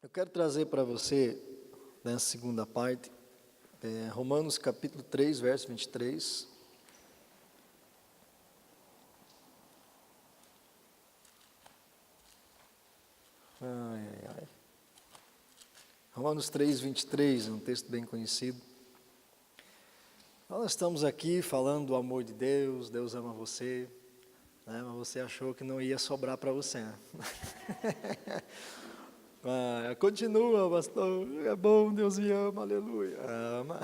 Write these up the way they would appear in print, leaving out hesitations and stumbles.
Eu quero trazer para você, nessa segunda parte, Romanos capítulo 3, verso 23. Ai, ai. Romanos 3, 23, um texto bem conhecido. Nós estamos aqui falando do amor de Deus, Deus ama você, né? Mas você achou que não ia sobrar para você, né? Continua, pastor, é bom, Deus me ama, aleluia, ama.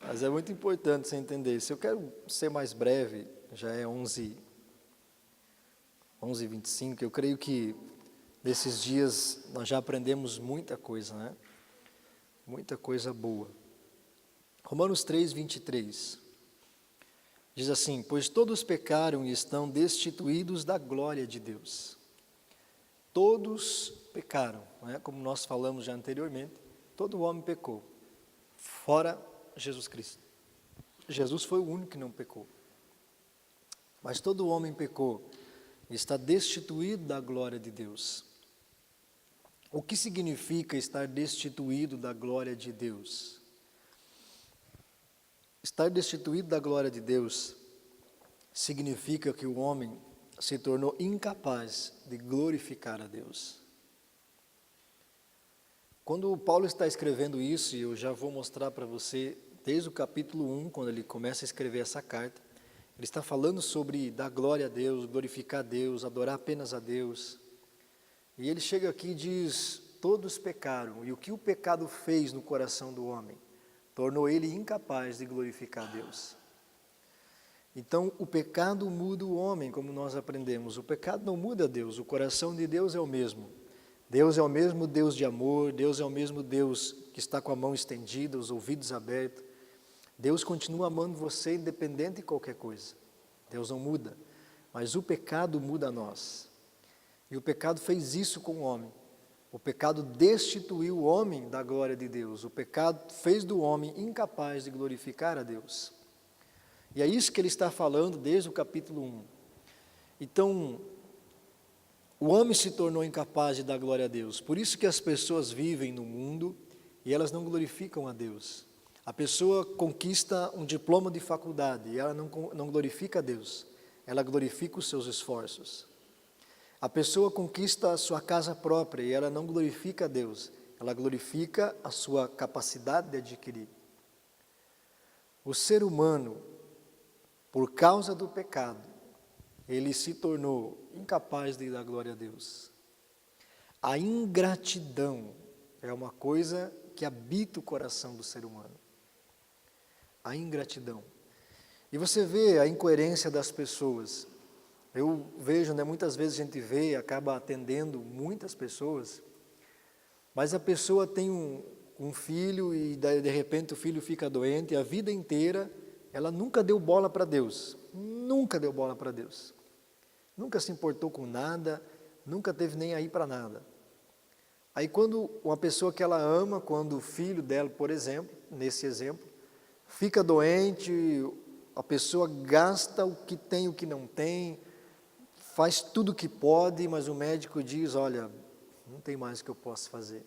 Mas é muito importante você entender. Se eu quero ser mais breve, já é 11h25, eu creio que nesses dias nós já aprendemos muita coisa, né? Muita coisa boa. Romanos 3, 23. Diz assim: pois todos pecaram e estão destituídos da glória de Deus. Todos pecaram, né? Como nós falamos já anteriormente, todo homem pecou, fora Jesus Cristo. Jesus foi o único que não pecou. Mas todo homem pecou e está destituído da glória de Deus. O que significa estar destituído da glória de Deus? Estar destituído da glória de Deus significa que o homem se tornou incapaz de glorificar a Deus. Quando Paulo está escrevendo isso, e eu já vou mostrar para você, desde o capítulo 1, quando ele começa a escrever essa carta, ele está falando sobre dar glória a Deus, glorificar a Deus, adorar apenas a Deus. E ele chega aqui e diz: todos pecaram, e o que o pecado fez no coração do homem? Tornou ele incapaz de glorificar a Deus. Então, o pecado muda o homem, como nós aprendemos. O pecado não muda Deus, o coração de Deus é o mesmo. Deus é o mesmo Deus de amor, Deus é o mesmo Deus que está com a mão estendida, os ouvidos abertos. Deus continua amando você independente de qualquer coisa. Deus não muda, mas o pecado muda nós. E o pecado fez isso com o homem. O pecado destituiu o homem da glória de Deus. O pecado fez do homem incapaz de glorificar a Deus. E é isso que ele está falando desde o capítulo 1. Então, o homem se tornou incapaz de dar glória a Deus. Por isso que as pessoas vivem no mundo e elas não glorificam a Deus. A pessoa conquista um diploma de faculdade e ela não glorifica a Deus. Ela glorifica os seus esforços. A pessoa conquista a sua casa própria e ela não glorifica a Deus, ela glorifica a sua capacidade de adquirir. O ser humano, por causa do pecado, ele se tornou incapaz de dar glória a Deus. A ingratidão é uma coisa que habita o coração do ser humano. A ingratidão. E você vê a incoerência das pessoas. Eu vejo, né, muitas vezes a gente vê e acaba atendendo muitas pessoas, mas a pessoa tem um filho e de repente o filho fica doente, e a vida inteira ela nunca deu bola para Deus, nunca deu bola para Deus, nunca se importou com nada, nunca teve nem aí para nada. Aí quando uma pessoa que ela ama, quando o filho dela, por exemplo, nesse exemplo, fica doente, a pessoa gasta o que tem, o que não tem, faz tudo o que pode, mas o médico diz: olha, não tem mais o que eu possa fazer.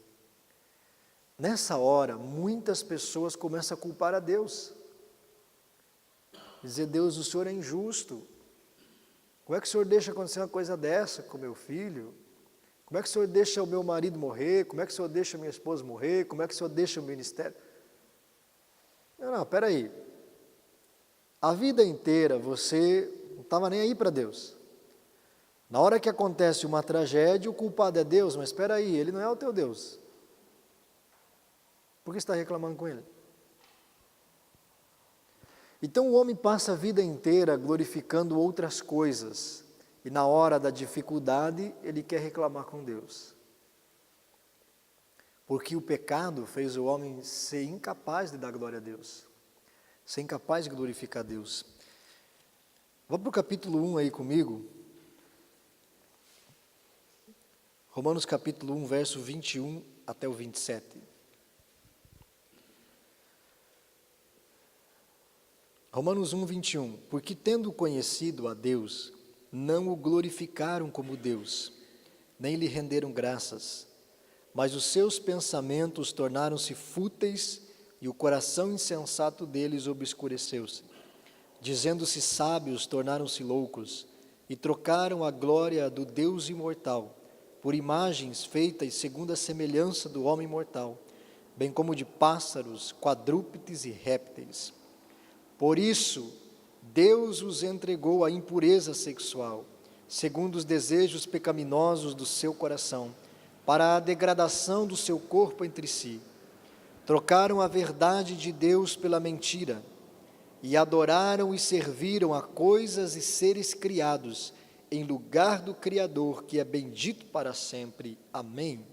Nessa hora, muitas pessoas começam a culpar a Deus. Dizer: Deus, o Senhor é injusto. Como é que o Senhor deixa acontecer uma coisa dessa com meu filho? Como é que o Senhor deixa o meu marido morrer? Como é que o Senhor deixa a minha esposa morrer? Como é que o Senhor deixa o ministério? Não, peraí. A vida inteira você não estava nem aí para Deus. Na hora que acontece uma tragédia, o culpado é Deus, mas espera aí, Ele não é o teu Deus. Por que você está reclamando com Ele? Então o homem passa a vida inteira glorificando outras coisas, e na hora da dificuldade, ele quer reclamar com Deus. Porque o pecado fez o homem ser incapaz de dar glória a Deus, ser incapaz de glorificar a Deus. Vamos para o capítulo 1 aí comigo. Romanos capítulo 1, verso 21 até o 27. Romanos 1, 21. Porque tendo conhecido a Deus, não o glorificaram como Deus, nem lhe renderam graças. Mas os seus pensamentos tornaram-se fúteis e o coração insensato deles obscureceu-se. Dizendo-se sábios, tornaram-se loucos e trocaram a glória do Deus imortal por imagens feitas segundo a semelhança do homem mortal, bem como de pássaros, quadrúpedes e répteis. Por isso, Deus os entregou à impureza sexual, segundo os desejos pecaminosos do seu coração, para a degradação do seu corpo entre si. Trocaram a verdade de Deus pela mentira, e adoraram e serviram a coisas e seres criados, em lugar do Criador, que é bendito para sempre. Amém.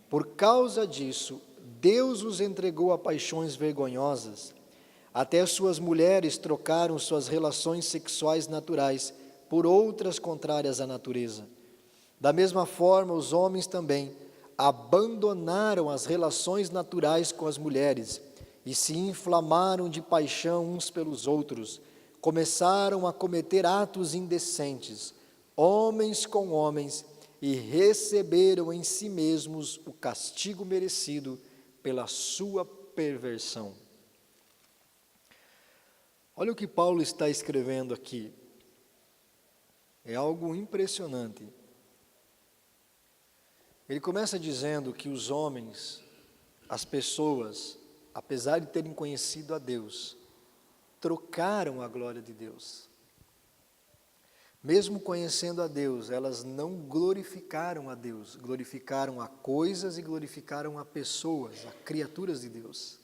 Por causa disso, Deus os entregou a paixões vergonhosas. Até suas mulheres trocaram suas relações sexuais naturais por outras contrárias à natureza. Da mesma forma, os homens também abandonaram as relações naturais com as mulheres e se inflamaram de paixão uns pelos outros. Começaram a cometer atos indecentes, homens com homens, e receberam em si mesmos o castigo merecido pela sua perversão. Olha o que Paulo está escrevendo aqui. É algo impressionante. Ele começa dizendo que os homens, as pessoas, apesar de terem conhecido a Deus, trocaram a glória de Deus. Mesmo conhecendo a Deus, elas não glorificaram a Deus, glorificaram a coisas e glorificaram a pessoas, a criaturas de Deus.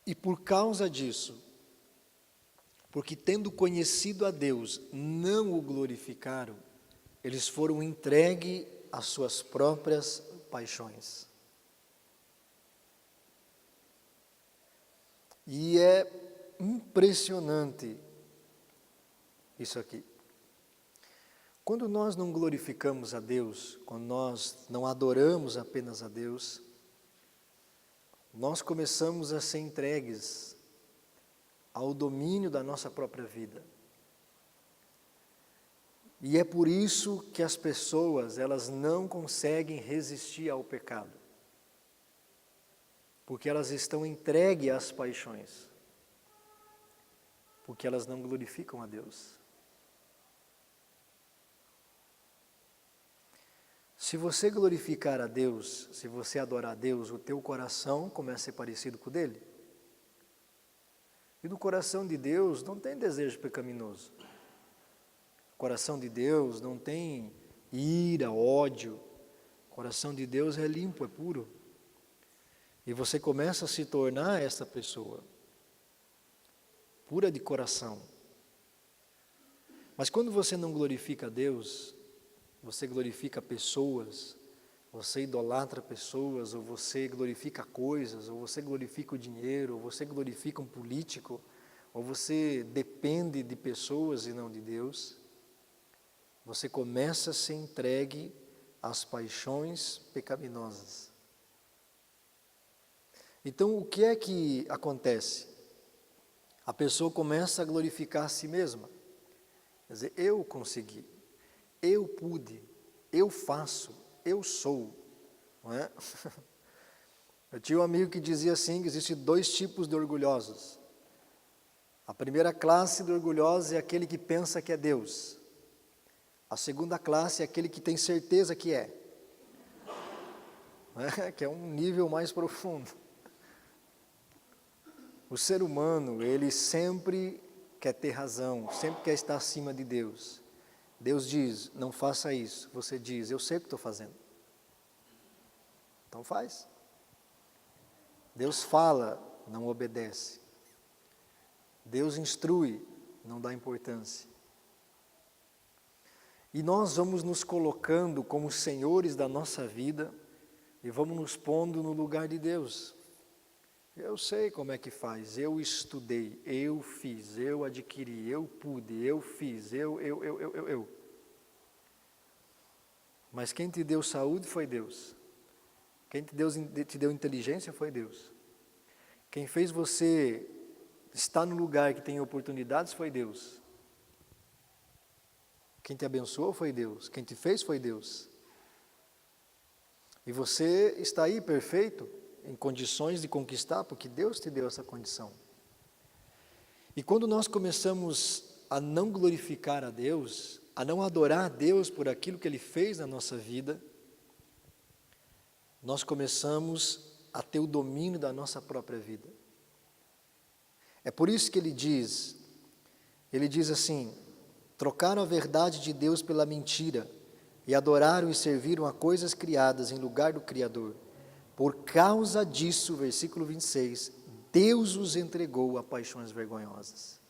E por causa disso, porque tendo conhecido a Deus, não o glorificaram, eles foram entregues às suas próprias paixões. E é impressionante isso aqui. Quando nós não glorificamos a Deus, quando nós não adoramos apenas a Deus, nós começamos a ser entregues ao domínio da nossa própria vida. E é por isso que as pessoas, elas não conseguem resistir ao pecado. Porque elas estão entregues às paixões. Porque elas não glorificam a Deus. Se você glorificar a Deus, se você adorar a Deus, o teu coração começa a ser parecido com o dele. E no coração de Deus não tem desejo pecaminoso. O coração de Deus não tem ira, ódio. O coração de Deus é limpo, é puro. E você começa a se tornar essa pessoa, pura de coração. Mas quando você não glorifica a Deus, você glorifica pessoas, você idolatra pessoas, ou você glorifica coisas, ou você glorifica o dinheiro, ou você glorifica um político, ou você depende de pessoas e não de Deus, você começa a ser entregue às paixões pecaminosas. Então, o que é que acontece? A pessoa começa a glorificar a si mesma. Quer dizer, eu consegui, eu pude, eu faço, eu sou. Não é? Eu tinha um amigo que dizia assim, que existem 2 tipos de orgulhosos. A primeira classe de orgulhosos é aquele que pensa que é Deus. A segunda classe é aquele que tem certeza que é. Não é? Que é um nível mais profundo. O ser humano, ele sempre quer ter razão, sempre quer estar acima de Deus. Deus diz, não faça isso. Você diz, eu sei o que estou fazendo. Então faz. Deus fala, não obedece. Deus instrui, não dá importância. E nós vamos nos colocando como senhores da nossa vida e vamos nos pondo no lugar de Deus. Eu sei como é que faz, eu estudei, eu fiz, eu adquiri, eu pude, eu fiz, eu. Mas quem te deu saúde foi Deus. Quem te deu inteligência foi Deus. Quem fez você estar no lugar que tem oportunidades foi Deus. Quem te abençoou foi Deus, quem te fez foi Deus. E você está aí perfeito, em condições de conquistar, porque Deus te deu essa condição. E quando nós começamos a não glorificar a Deus, a não adorar a Deus por aquilo que Ele fez na nossa vida, nós começamos a ter o domínio da nossa própria vida. É por isso que ele diz assim: trocaram a verdade de Deus pela mentira, e adoraram e serviram a coisas criadas em lugar do Criador. Por causa disso, versículo 26, Deus os entregou a paixões vergonhosas.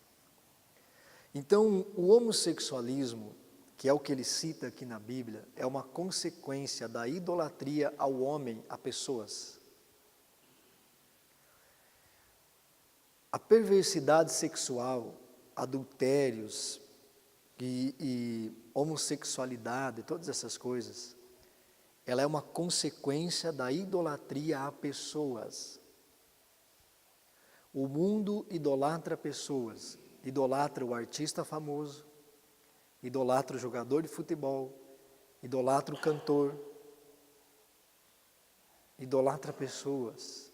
Então, o homossexualismo, que é o que ele cita aqui na Bíblia, é uma consequência da idolatria ao homem, a pessoas. A perversidade sexual, adultérios e homossexualidade, todas essas coisas, ela é uma consequência da idolatria a pessoas. O mundo idolatra pessoas, idolatra o artista famoso, idolatra o jogador de futebol, idolatra o cantor, idolatra pessoas.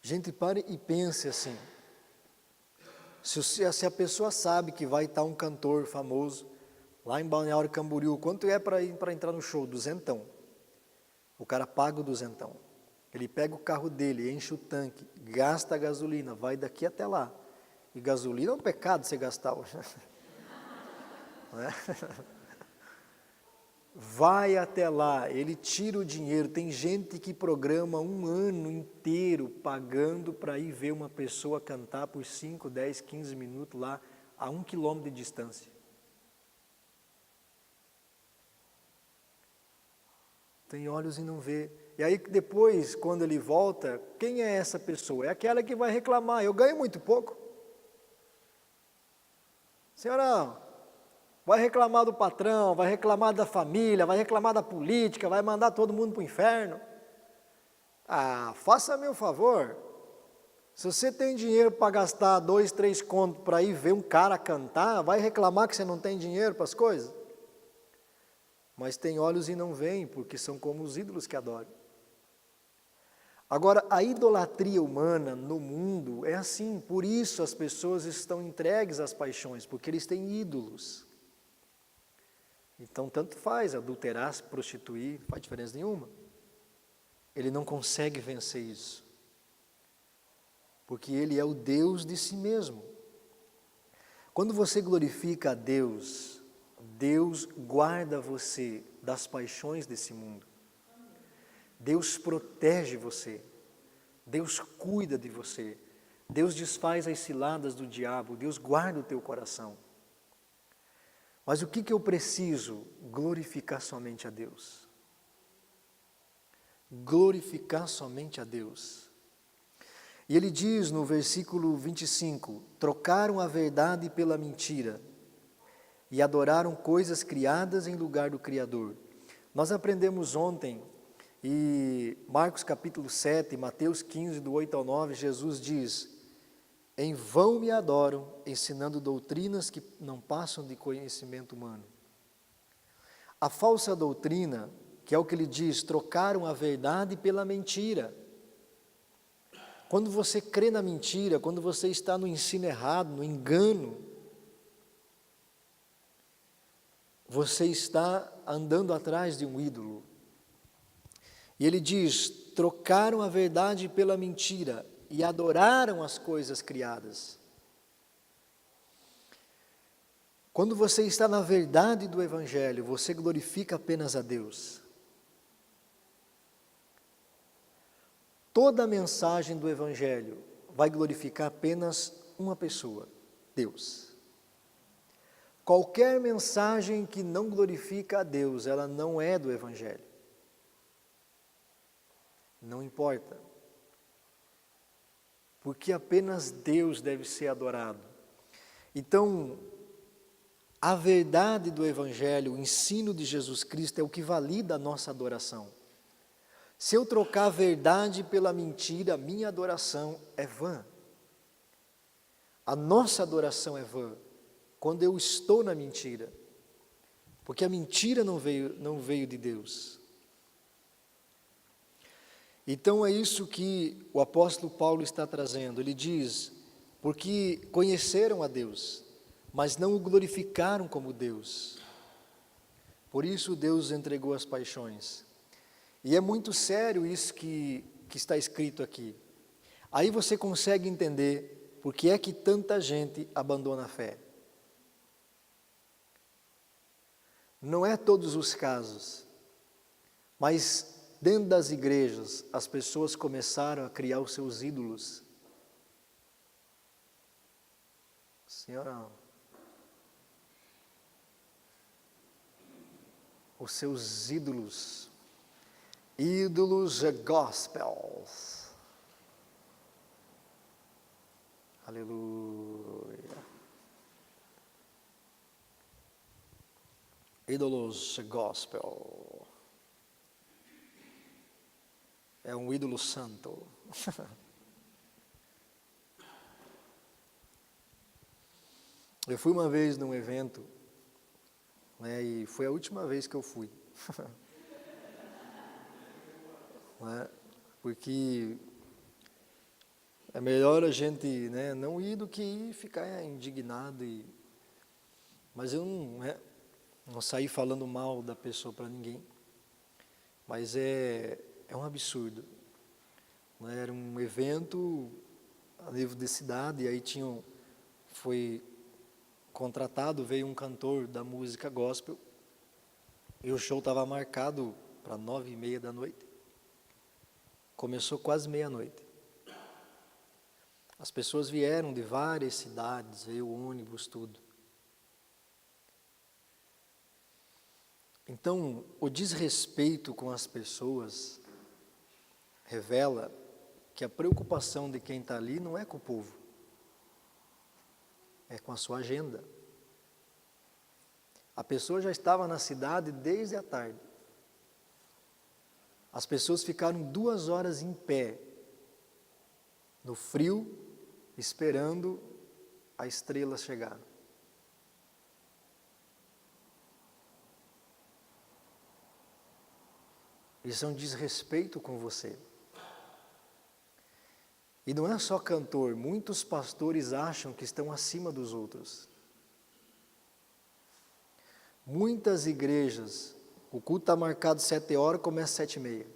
Gente, pare e pense assim, se a pessoa sabe que vai estar um cantor famoso, lá em Balneário Camboriú, quanto é para entrar no show? R$200. O cara paga o R$200. Ele pega o carro dele, enche o tanque, gasta a gasolina, vai daqui até lá. E gasolina é um pecado você gastar hoje. Não é? Vai até lá, ele tira o dinheiro. Tem gente que programa um ano inteiro pagando para ir ver uma pessoa cantar por 5, 10, 15 minutos lá a 1 quilômetro de distância. Tem olhos e não vê. E aí depois, quando ele volta, quem é essa pessoa? É aquela que vai reclamar: eu ganho muito pouco. Senhora, vai reclamar do patrão, vai reclamar da família, vai reclamar da política, vai mandar todo mundo para o inferno. Ah, faça-me um favor. Se você tem dinheiro para gastar 2, 3 contos para ir ver um cara cantar, vai reclamar que você não tem dinheiro para as coisas? Mas tem olhos e não veem, porque são como os ídolos que adoram. Agora, a idolatria humana no mundo é assim, por isso as pessoas estão entregues às paixões, porque eles têm ídolos. Então, tanto faz adulterar, se prostituir, não faz diferença nenhuma. Ele não consegue vencer isso, porque ele é o Deus de si mesmo. Quando você glorifica a Deus, Deus guarda você das paixões desse mundo. Deus protege você. Deus cuida de você. Deus desfaz as ciladas do diabo. Deus guarda o teu coração. Mas o que eu preciso? Glorificar somente a Deus. Glorificar somente a Deus. E ele diz no versículo 25: trocaram a verdade pela mentira e adoraram coisas criadas em lugar do Criador. Nós aprendemos ontem, e Marcos capítulo 7, Mateus 15, do 8 ao 9, Jesus diz: em vão me adoram, ensinando doutrinas que não passam de conhecimento humano. A falsa doutrina, que é o que ele diz, trocaram a verdade pela mentira. Quando você crê na mentira, quando você está no ensino errado, no engano, você está andando atrás de um ídolo. E ele diz: trocaram a verdade pela mentira e adoraram as coisas criadas. Quando você está na verdade do Evangelho, você glorifica apenas a Deus. Toda a mensagem do Evangelho vai glorificar apenas uma pessoa: Deus. Qualquer mensagem que não glorifica a Deus, ela não é do Evangelho. Não importa. Porque apenas Deus deve ser adorado. Então, a verdade do Evangelho, o ensino de Jesus Cristo é o que valida a nossa adoração. Se eu trocar a verdade pela mentira, a minha adoração é vã. A nossa adoração é vã, quando eu estou na mentira. Porque a mentira não veio de Deus. Então é isso que o apóstolo Paulo está trazendo. Ele diz, porque conheceram a Deus, mas não o glorificaram como Deus. Por isso Deus entregou as paixões. E é muito sério isso que está escrito aqui. Aí você consegue entender por que é que tanta gente abandona a fé. Não é todos os casos, mas dentro das igrejas as pessoas começaram a criar os seus ídolos. Senhora, os seus ídolos gospels. Aleluia. Ídolos gospel. É um ídolo santo. Eu fui uma vez num evento, né, e foi a última vez que eu fui. Né, porque é melhor a gente, né, não ir do que ir ficar indignado. Mas eu não saí falando mal da pessoa para ninguém. Mas é um absurdo. Né, era um evento a nível de cidade, e aí foi contratado, veio um cantor da música gospel, e o show estava marcado para 9h30 da noite. Começou quase meia-noite. As pessoas vieram de várias cidades, veio o ônibus, tudo. Então, o desrespeito com as pessoas revela que a preocupação de quem está ali não é com o povo, é com a sua agenda. A pessoa já estava na cidade desde a tarde. As pessoas ficaram 2 horas em pé, no frio, esperando a estrela chegar. Isso é um desrespeito com você. E não é só cantor, muitos pastores acham que estão acima dos outros. Muitas igrejas, o culto está marcado 7 horas, começa 7h30.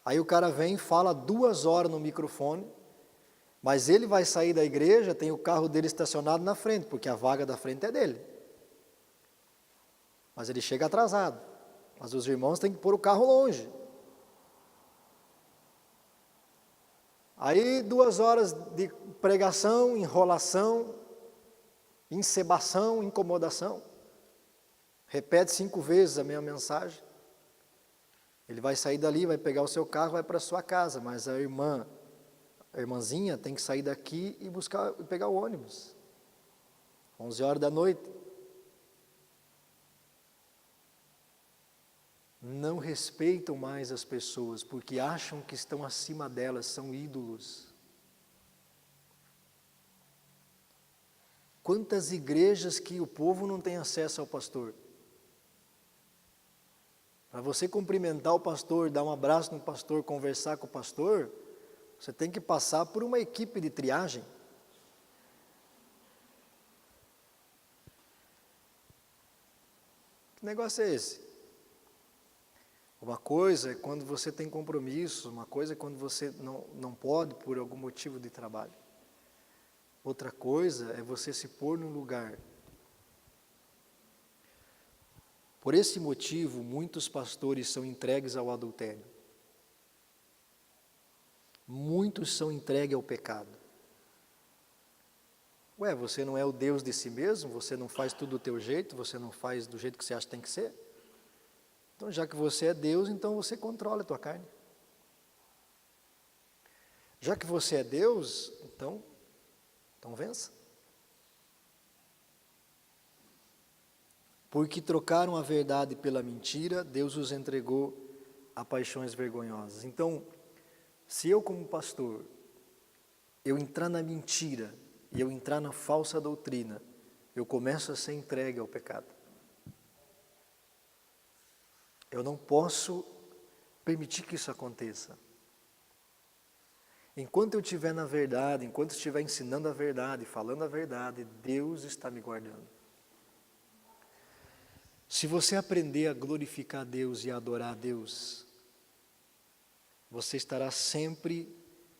Aí o cara vem, fala 2 horas no microfone, mas ele vai sair da igreja, tem o carro dele estacionado na frente, porque a vaga da frente é dele. Mas ele chega atrasado. Mas os irmãos têm que pôr o carro longe. Aí 2 horas de pregação, enrolação, encebação, incomodação. Repete 5 vezes a minha mensagem. Ele vai sair dali, vai pegar o seu carro, vai para a sua casa, mas a irmãzinha tem que sair daqui e pegar o ônibus. 11 horas da noite. Não respeitam mais as pessoas, porque acham que estão acima delas, são ídolos. Quantas igrejas que o povo não tem acesso ao pastor? Para você cumprimentar o pastor, dar um abraço no pastor, conversar com o pastor, você tem que passar por uma equipe de triagem. Que negócio é esse? Uma coisa é quando você tem compromisso, uma coisa é quando você não pode por algum motivo de trabalho. Outra coisa é você se pôr num lugar. Por esse motivo, muitos pastores são entregues ao adultério. Muitos são entregues ao pecado. Ué, você não é o Deus de si mesmo? Você não faz tudo do teu jeito? Você não faz do jeito que você acha que tem que ser? Então, já que você é Deus, então você controla a tua carne. Já que você é Deus, então vença. Porque trocaram a verdade pela mentira, Deus os entregou a paixões vergonhosas. Então, se eu como pastor, eu entrar na mentira e eu entrar na falsa doutrina, eu começo a ser entregue ao pecado. Eu não posso permitir que isso aconteça. Enquanto eu estiver na verdade, enquanto eu estiver ensinando a verdade, falando a verdade, Deus está me guardando. Se você aprender a glorificar a Deus e a adorar a Deus, você estará sempre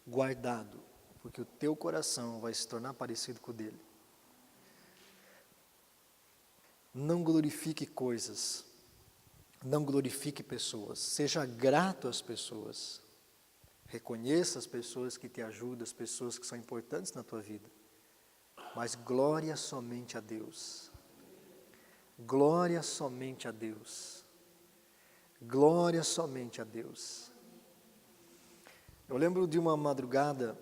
guardado, porque o teu coração vai se tornar parecido com o dele. Não glorifique coisas, não glorifique pessoas, seja grato às pessoas, reconheça as pessoas que te ajudam, as pessoas que são importantes na tua vida, mas glória somente a Deus, glória somente a Deus, glória somente a Deus. Eu lembro de uma madrugada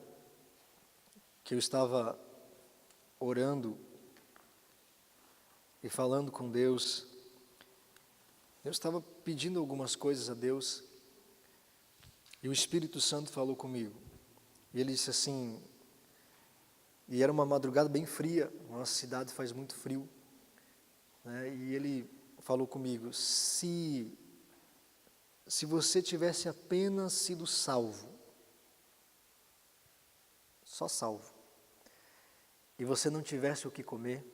que eu estava orando e falando com Deus. Eu estava pedindo algumas coisas a Deus e o Espírito Santo falou comigo. E ele disse assim, e era uma madrugada bem fria, nossa cidade faz muito frio, né? E ele falou comigo, se você tivesse apenas sido salvo, só salvo, e você não tivesse o que comer,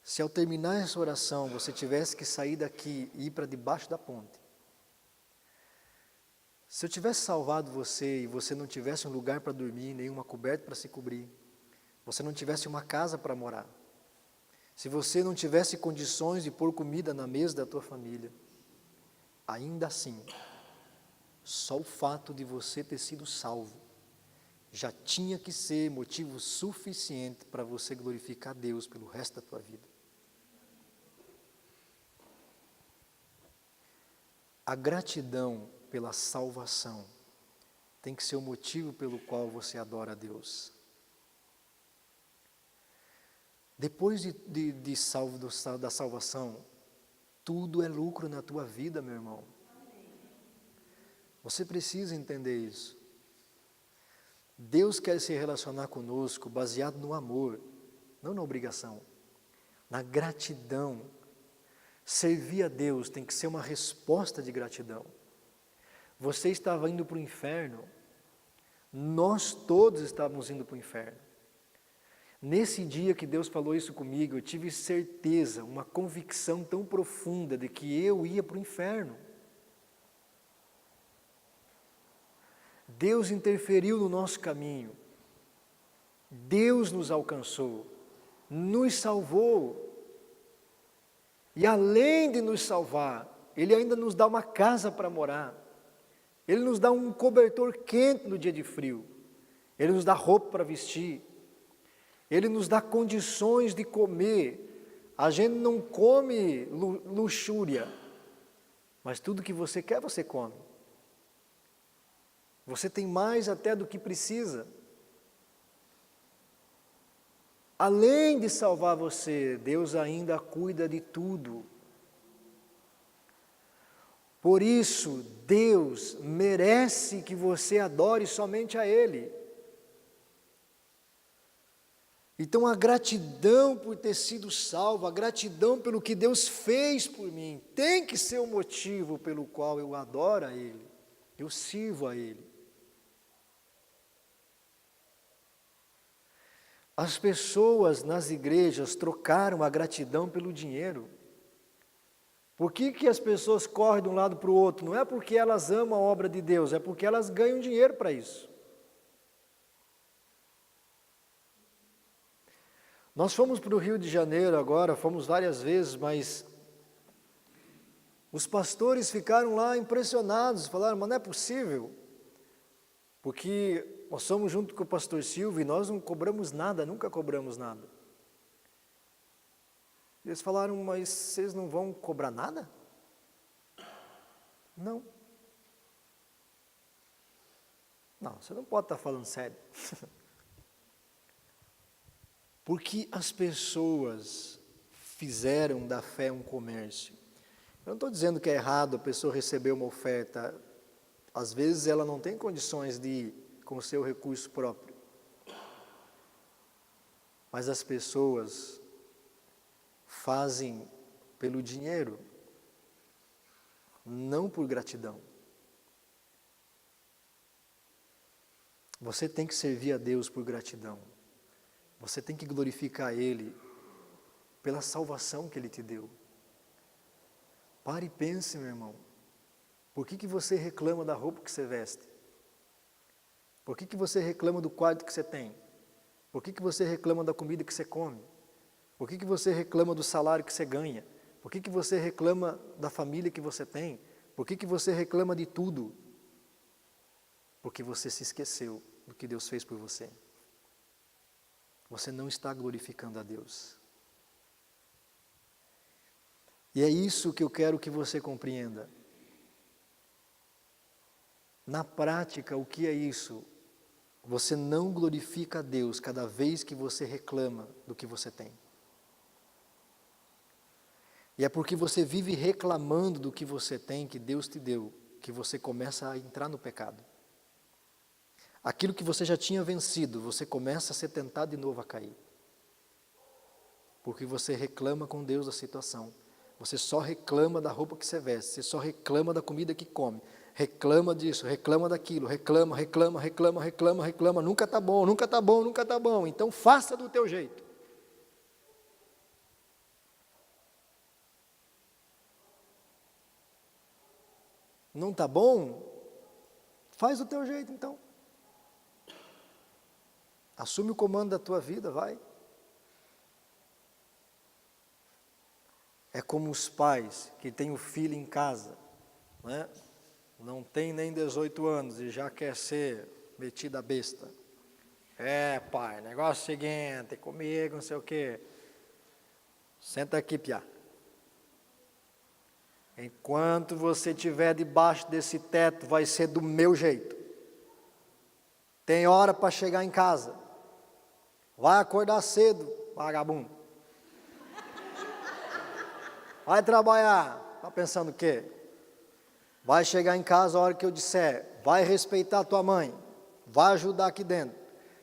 se ao terminar essa oração você tivesse que sair daqui e ir para debaixo da ponte, se eu tivesse salvado você e você não tivesse um lugar para dormir, nenhuma coberta para se cobrir, você não tivesse uma casa para morar, se você não tivesse condições de pôr comida na mesa da tua família, ainda assim, só o fato de você ter sido salvo já tinha que ser motivo suficiente para você glorificar Deus pelo resto da tua vida. A gratidão pela salvação tem que ser o motivo pelo qual você adora a Deus. Depois de salvo da salvação, tudo é lucro na tua vida, meu irmão. Você precisa entender isso. Deus quer se relacionar conosco baseado no amor, não na obrigação, na gratidão. Servir a Deus tem que ser uma resposta de gratidão. Você estava indo para o inferno, nós todos estávamos indo para o inferno. Nesse dia que Deus falou isso comigo, eu tive certeza, uma convicção tão profunda de que eu ia para o inferno. Deus interferiu no nosso caminho, Deus nos alcançou, nos salvou, e além de nos salvar, Ele ainda nos dá uma casa para morar, Ele nos dá um cobertor quente no dia de frio, Ele nos dá roupa para vestir, Ele nos dá condições de comer. A gente não come luxúria, mas tudo que você quer, você come. Você tem mais até do que precisa. Além de salvar você, Deus ainda cuida de tudo. Por isso, Deus merece que você adore somente a Ele. Então a gratidão por ter sido salvo, a gratidão pelo que Deus fez por mim, tem que ser o motivo pelo qual eu adoro a Ele, eu sirvo a Ele. As pessoas nas igrejas trocaram a gratidão pelo dinheiro. Por que as pessoas correm de um lado para o outro? Não é porque elas amam a obra de Deus, é porque elas ganham dinheiro para isso. Nós fomos para o Rio de Janeiro agora, fomos várias vezes, mas os pastores ficaram lá impressionados, falaram, mas não é possível, porque nós somos junto com o pastor Silvio e nós não cobramos nada, nunca cobramos nada. Eles falaram, mas vocês não vão cobrar nada? Não. Não, você não pode estar falando sério. Porque as pessoas fizeram da fé um comércio. Eu não estou dizendo que é errado a pessoa receber uma oferta. Às vezes ela não tem condições de ir com o seu recurso próprio. Mas as pessoas fazem pelo dinheiro. não por gratidão. Você tem que servir a Deus por gratidão. Você tem que glorificar Ele pela salvação que Ele te deu. Pare e pense, meu irmão. Por que você reclama da roupa que você veste? Por que você reclama do quarto que você tem? Por que você reclama da comida que você come? Por que você reclama do salário que você ganha? Por que você reclama da família que você tem? Por que você reclama de tudo? Porque você se esqueceu do que Deus fez por você. Você não está glorificando a Deus. E é isso que eu quero que você compreenda. Na prática, o que é isso? Você não glorifica a Deus cada vez que você reclama do que você tem. E é porque você vive reclamando do que você tem, que Deus te deu, que você começa a entrar no pecado. Aquilo que você já tinha vencido, você começa a ser tentado de novo a cair. Porque você reclama com Deus da situação. Você só reclama da roupa que você veste, você só reclama da comida que come. Reclama disso, reclama daquilo, reclama, nunca está bom, nunca está bom, nunca está bom. Então faça do teu jeito. Não está bom? Faz do teu jeito então. Assume o comando da tua vida, vai. É como os pais que têm o filho em casa, né? Não tem nem 18 anos e já quer ser metido a besta. É, pai, negócio seguinte, comigo, não sei o quê. Senta aqui, piá. Enquanto você estiver debaixo desse teto, vai ser do meu jeito. Tem hora para chegar em casa. Vai acordar cedo, vagabundo. Vai trabalhar. Está pensando o quê? Vai chegar em casa a hora que eu disser. Vai respeitar a tua mãe. Vai ajudar aqui dentro.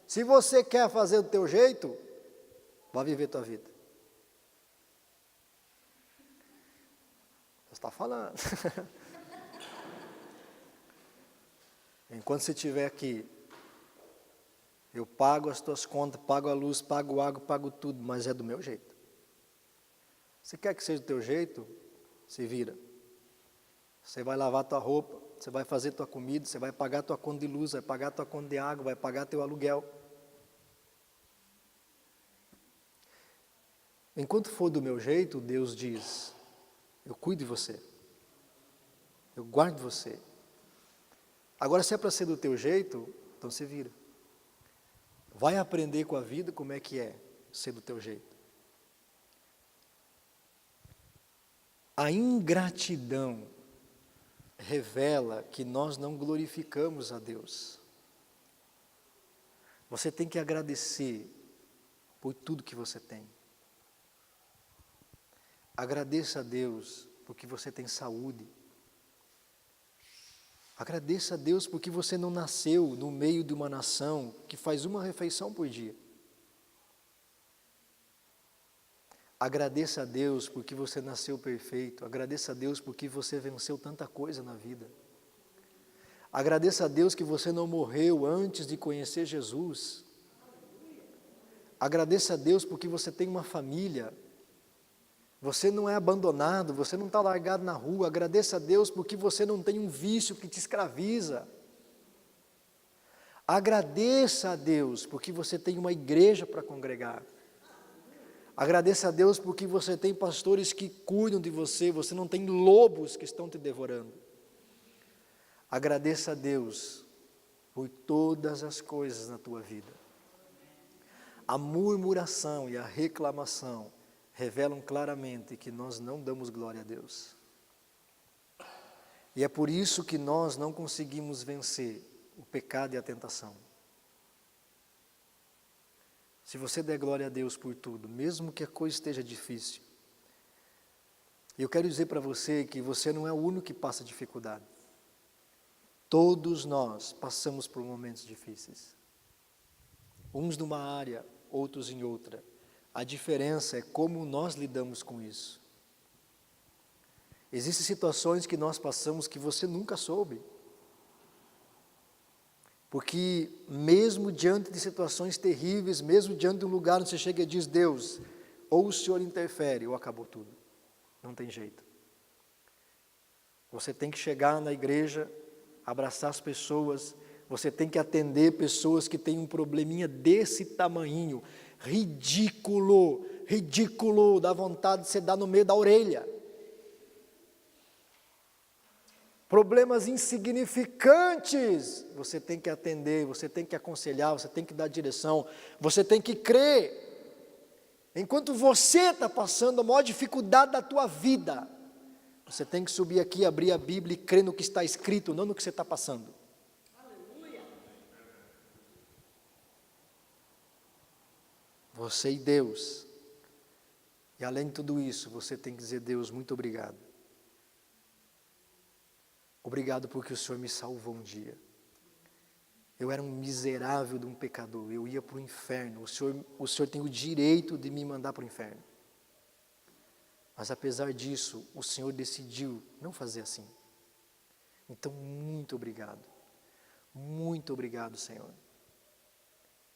Se você quer fazer do teu jeito, vai viver a tua vida. Você está falando. Enquanto você estiver aqui, eu pago as tuas contas, pago a luz, pago água, pago tudo, mas é do meu jeito. Você quer que seja do teu jeito? Se vira. Você vai lavar tua roupa, você vai fazer tua comida, você vai pagar tua conta de luz, vai pagar tua conta de água, vai pagar teu aluguel. Enquanto for do meu jeito, Deus diz, eu cuido de você. Eu guardo você. Agora, se é para ser do teu jeito, então se vira. Vai aprender com a vida como é que é ser do teu jeito. A ingratidão revela que nós não glorificamos a Deus. Você tem que agradecer por tudo que você tem. Agradeça a Deus porque você tem saúde. Agradeça a Deus porque você não nasceu no meio de uma nação que faz uma refeição por dia. Agradeça a Deus porque você nasceu perfeito. Agradeça a Deus porque você venceu tanta coisa na vida. Agradeça a Deus que você não morreu antes de conhecer Jesus. Agradeça a Deus porque você tem uma família. Você não é abandonado, você não está largado na rua. Agradeça a Deus porque você não tem um vício que te escraviza. Agradeça a Deus porque você tem uma igreja para congregar. Agradeça a Deus porque você tem pastores que cuidam de você, você não tem lobos que estão te devorando. Agradeça a Deus por todas as coisas na tua vida. A murmuração e a reclamação revelam claramente que nós não damos glória a Deus. E é por isso que nós não conseguimos vencer o pecado e a tentação. Se você der glória a Deus por tudo, mesmo que a coisa esteja difícil, eu quero dizer para você que você não é o único que passa dificuldade. Todos nós passamos por momentos difíceis. Uns numa área, outros em outra. A diferença é como nós lidamos com isso. Existem situações que nós passamos que você nunca soube. Porque mesmo diante de situações terríveis, mesmo diante de um lugar onde você chega e diz, Deus, ou o Senhor interfere, ou acabou tudo. Não tem jeito. Você tem que chegar na igreja, abraçar as pessoas, você tem que atender pessoas que têm um probleminha desse tamanhinho, ridículo, ridículo, dá vontade de você dar no meio da orelha. Problemas insignificantes, você tem que atender, você tem que aconselhar, você tem que dar direção, você tem que crer. Enquanto você está passando a maior dificuldade da tua vida, você tem que subir aqui, abrir a Bíblia e crer no que está escrito, não no que você está passando. Aleluia. Você e Deus. E além de tudo isso, você tem que dizer, Deus, muito obrigado. Obrigado porque o Senhor me salvou um dia. Eu era um miserável de um pecador, eu ia para o inferno. O Senhor tem o direito de me mandar para o inferno. Mas apesar disso, o Senhor decidiu não fazer assim. Então, muito obrigado. Muito obrigado, Senhor.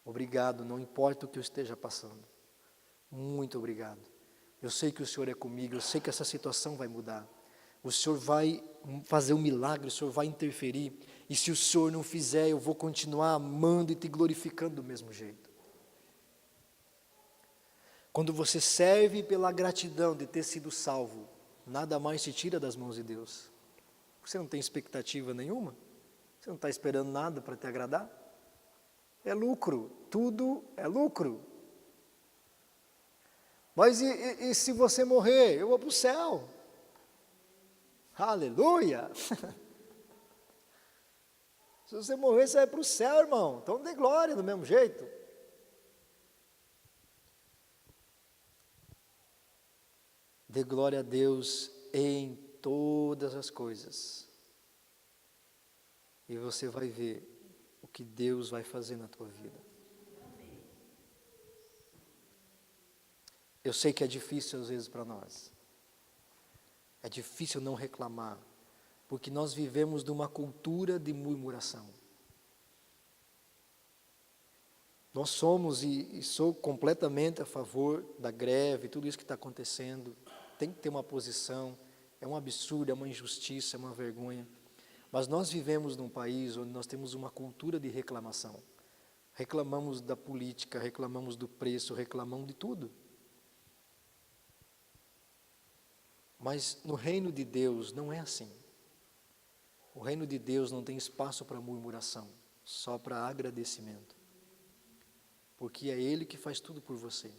Obrigado, não importa o que eu esteja passando. Muito obrigado. Eu sei que o Senhor é comigo, eu sei que essa situação vai mudar. O Senhor vai fazer um milagre, o Senhor vai interferir. E se o Senhor não fizer, eu vou continuar amando e te glorificando do mesmo jeito. Quando você serve pela gratidão de ter sido salvo, nada mais te tira das mãos de Deus. Você não tem expectativa nenhuma? Você não está esperando nada para te agradar? É lucro, tudo é lucro. Mas e se você morrer? Eu vou para o céu. Aleluia! Se você morrer, você vai para o céu, irmão. Então dê glória do mesmo jeito. Dê glória a Deus em todas as coisas. E você vai ver o que Deus vai fazer na tua vida. Eu sei que é difícil às vezes para nós. É difícil não reclamar, porque nós vivemos numa cultura de murmuração. Nós somos e sou completamente a favor da greve, tudo isso que está acontecendo. Tem que ter uma posição, é um absurdo, é uma injustiça, é uma vergonha. Mas nós vivemos num país onde nós temos uma cultura de reclamação. Reclamamos da política, reclamamos do preço, reclamamos de tudo. Mas no reino de Deus não é assim. O reino de Deus não tem espaço para murmuração, só para agradecimento. Porque é Ele que faz tudo por você.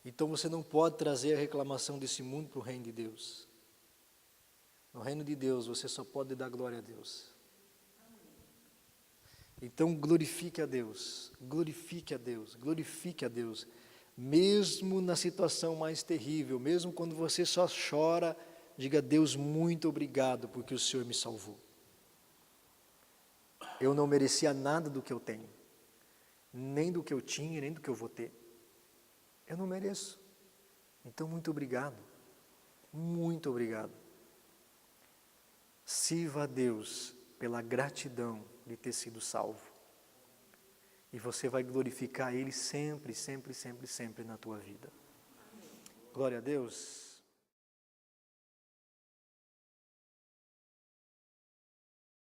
Então você não pode trazer a reclamação desse mundo para o reino de Deus. No reino de Deus você só pode dar glória a Deus. Então glorifique a Deus, glorifique a Deus, glorifique a Deus. Mesmo na situação mais terrível, mesmo quando você só chora, diga a Deus muito obrigado porque o Senhor me salvou. Eu não merecia nada do que eu tenho, nem do que eu tinha, nem do que eu vou ter. Eu não mereço. Então muito obrigado, muito obrigado. Sirva a Deus pela gratidão de ter sido salvo. E você vai glorificar Ele sempre, sempre, sempre, sempre na tua vida. Glória a Deus.